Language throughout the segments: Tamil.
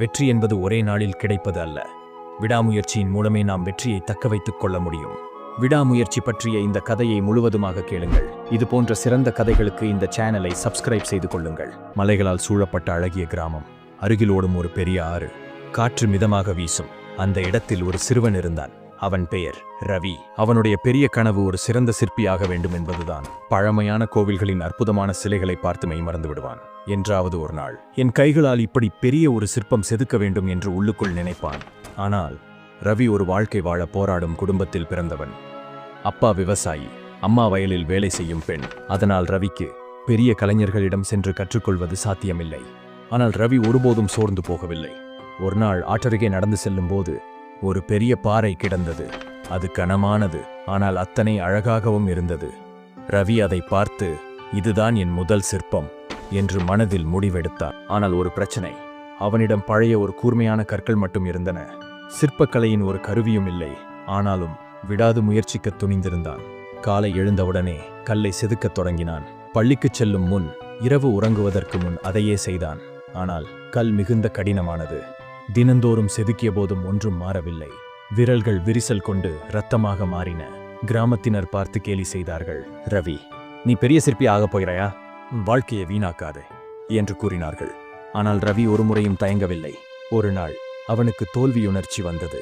வெற்றி என்பது ஒரே நாளில் கிடைப்பது அல்ல. விடாமுயற்சியின் மூலமே நாம் வெற்றியை தக்க வைத்துக் கொள்ள முடியும். விடாமுயற்சி பற்றிய இந்த கதையை முழுவதுமாக கேளுங்கள். இது போன்ற சிறந்த கதைகளுக்கு இந்த சேனலை சப்ஸ்கிரைப் செய்து கொள்ளுங்கள். மலைகளால் சூழப்பட்ட அழகிய கிராமம். அருகில் ஓடும் ஒரு பெரிய ஆறு. காற்று மிதமாக வீசும். அந்த இடத்தில் ஒரு சிறுவன் இருந்தான். அவன் பெயர் ரவி. அவனுடைய பெரிய கனவு ஒரு சிறந்த சிற்பியாக வேண்டும் என்பதுதான். பழமையான கோவில்களின் அற்புதமான சிலைகளை பார்த்து மெய்மறந்து விடுவான். என்றாவது ஒரு நாள் என் கைகளால் இப்படி பெரிய ஒரு சிற்பம் செதுக்க வேண்டும் என்று உள்ளுக்குள் நினைப்பான். ஆனால் ரவி ஒரு வாழ்க்கை வாழ போராடும் குடும்பத்தில் பிறந்தவன். அப்பா விவசாயி, அம்மா வயலில் வேலை செய்யும் பெண். அதனால் ரவிக்கு பெரிய கலைஞர்களிடம் சென்று கற்றுக்கொள்வது சாத்தியமில்லை. ஆனால் ரவி ஒருபோதும் சோர்ந்து போகவில்லை. ஒரு நாள் ஆற்றருகே நடந்து செல்லும் போது ஒரு பெரிய பாறை கிடந்தது. அது கனமானது, ஆனால் அத்தனை அழகாகவும் இருந்தது. ரவி அதை பார்த்து, இதுதான் என் முதல் சிற்பம் என்று மனதில் முடிவெடுத்தார். ஆனால் ஒரு பிரச்சனை. அவனிடம் பழைய ஒரு கூர்மையான கற்கள் மட்டும் இருந்தன. சிற்பக்கலையின் ஒரு கருவியும் இல்லை. ஆனாலும் விடாது முயற்சிக்க துணிந்திருந்தான். காலை எழுந்தவுடனே கல்லை செதுக்கத் தொடங்கினான். பள்ளிக்குச் செல்லும் முன், இரவு உறங்குவதற்கு முன் அதையே செய்தான். ஆனால் கல் மிகுந்த கடினமானது. தினந்தோறும் செதுக்கிய போதும் ஒன்றும் மாறவில்லை. விரல்கள் விரிசல் கொண்டு இரத்தமாக மாறின. கிராமத்தினர் பார்த்து கேலி செய்தார்கள். ரவி, நீ பெரிய சிற்பி ஆகப் போகிறாயா? வாழ்க்கையை வீணாக்காதே என்று கூறினார்கள். ஆனால் ரவி ஒரு முறையும் தயங்கவில்லை. ஒரு நாள் அவனுக்கு தோல்வியுணர்ச்சி வந்தது.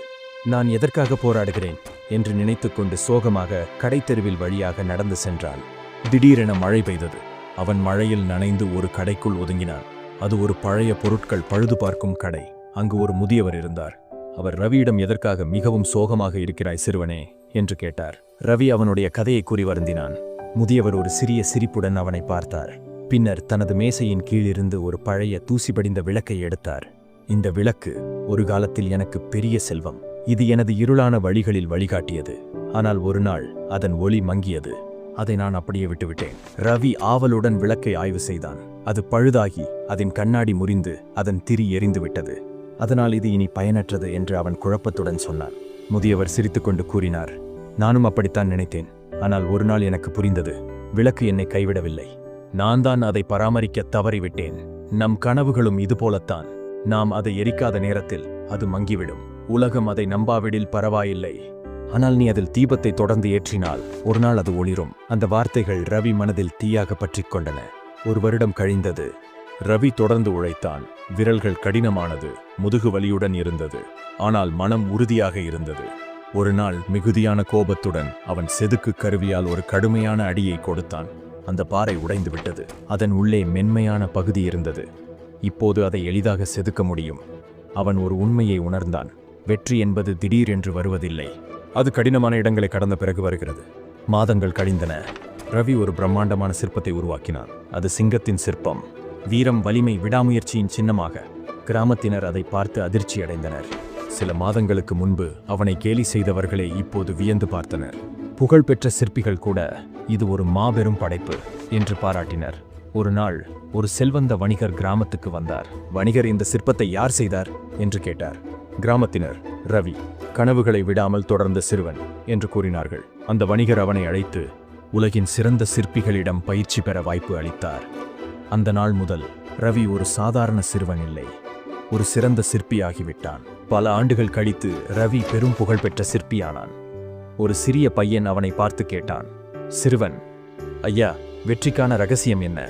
நான் எதற்காக போராடுகிறேன் என்று நினைத்துக்கொண்டு சோகமாக கடைத்தெருவில் வழியாக நடந்து சென்றான். திடீரென மழை பெய்தது. அவன் மழையில் நனைந்து ஒரு கடைக்குள் ஒதுங்கினான். அது ஒரு பழைய பொருட்கள் பழுது பார்க்கும் கடை. அங்கு ஒரு முதியவர் இருந்தார். அவர் ரவியிடம் எதற்காக மிகவும் சோகமாக இருக்கிறாய் சிறுவனே என்று கேட்டார். ரவி அவனுடைய கதையை கூறி வருந்தினான். முதியவர் ஒரு சிறிய சிரிப்புடன் அவனை பார்த்தார். பின்னர் தனது மேசையின் கீழிருந்து ஒரு பழைய தூசி படிந்த விளக்கை எடுத்தார். இந்த விளக்கு ஒரு காலத்தில் எனக்கு பெரிய செல்வம். இது எனது இருளான வழிகளில் வழிகாட்டியது. ஆனால் ஒரு நாள் அதன் ஒளி மங்கியது. அதை நான் அப்படியே விட்டுவிட்டேன். ரவி ஆவலுடன் விளக்கை ஆய்வு செய்தான். அது பழுதாகி அதன் கண்ணாடி முறிந்து அதன் திரி எரிந்து விட்டது. அதனால் இது இனி பயனற்றது என்று அவன் குழப்பத்துடன் சொன்னான். முதியவர் சிரித்துக்கொண்டு கூறினார், நானும் அப்படித்தான் நினைத்தேன். ஆனால் ஒரு நாள் எனக்கு புரிந்தது. விளக்கு என்னை கைவிடவில்லை. நான் தான் அதை பராமரிக்க தவறிவிட்டேன். நம் கனவுகளும் இதுபோலத்தான். நாம் அதை எரிக்காத நேரத்தில் அது மங்கிவிடும். உலகம் அதை நம்பாவிடில் பரவாயில்லை. ஆனால் நீ அதில் தீபத்தை தொடர்ந்து ஏற்றினால் ஒரு நாள் அது ஒளிரும். அந்த வார்த்தைகள் ரவி மனதில் தீயாக பற்றிக் கொண்டன. ஒரு வருடம் கழிந்தது. ரவி தொடர்ந்து உழைத்தான். விரல்கள் கடினமானது, முதுகு வலியுடன் இருந்தது. ஆனால் மனம் உறுதியாக இருந்தது. ஒரு நாள் மிகுதியான கோபத்துடன் அவன் செதுக்கு கருவியால் ஒரு கடுமையான அடியை கொடுத்தான். அந்த பாறை உடைந்து விட்டது. அதன் உள்ளே மென்மையான பகுதி இருந்தது. இப்போது அதை எளிதாக செதுக்க முடியும். அவன் ஒரு உண்மையை உணர்ந்தான். வெற்றி என்பது திடீரென்று வருவதில்லை. அது கடினமான இடங்களை கடந்த பிறகு வருகிறது. மாதங்கள் கழிந்தன. ரவி ஒரு பிரம்மாண்டமான சிற்பத்தை உருவாக்கினான். அது சிங்கத்தின் சிற்பம். வீரம், வலிமை, விடாமுயற்சியின் சின்னமாக. கிராமத்தினர் அதை பார்த்து அதிர்ச்சி அடைந்தனர். சில மாதங்களுக்கு முன்பு அவனை கேலி செய்தவர்களே இப்போது வியந்து பார்த்தனர். புகழ்பெற்ற சிற்பிகள் கூட இது ஒரு மாபெரும் படைப்பு என்று பாராட்டினர். ஒரு நாள் ஒரு செல்வந்த வணிகர் கிராமத்துக்கு வந்தார். வணிகர், இந்த சிற்பத்தை யார் செய்தார் என்று கேட்டார். கிராமத்தினர், ரவி, கனவுகளை விடாமல் தொடர்ந்த சிறுவன் என்று கூறினார்கள். அந்த வணிகர் அவனை அழைத்து உலகின் சிறந்த சிற்பிகளிடம் பயிற்சி பெற வாய்ப்பு அளித்தார். அந்த நாள் முதல் ரவி ஒரு சாதாரண சிறுவன் இல்லை, ஒரு சிறந்த சிற்பியாகிவிட்டான். பல ஆண்டுகள் கழித்து ரவி பெரும் புகழ்பெற்ற சிற்பியானான். ஒரு சிறிய பையன் அவனை பார்த்து கேட்டான். சிறுவன், ஐயா, வெற்றிக்கான ரகசியம் என்ன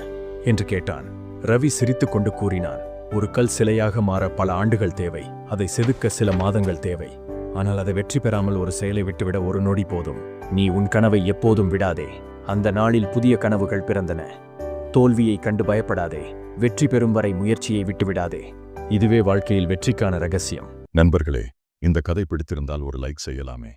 என்று கேட்டான். ரவி சிரித்துக்கொண்டு கூறினான், ஒரு கல் சிலையாக மாற பல ஆண்டுகள் தேவை. அதை செதுக்க சில மாதங்கள் தேவை. ஆனால் அதை வெற்றி பெறாமல் ஒரு செயலை விட்டுவிட ஒரு நொடி போதும். நீ உன் கனவை எப்போதும் விடாதே. அந்த நாளில் புதிய கனவுகள் பிறந்தன. தோல்வியை கண்டு பயப்படாதே. வெற்றி பெறும் வரை முயற்சியை விட்டுவிடாதே. இதுவே வாழ்க்கையில் வெற்றிக்கான ரகசியம். நண்பர்களே, இந்த கதை பிடித்திருந்தால் ஒரு லைக் செய்யலாமே.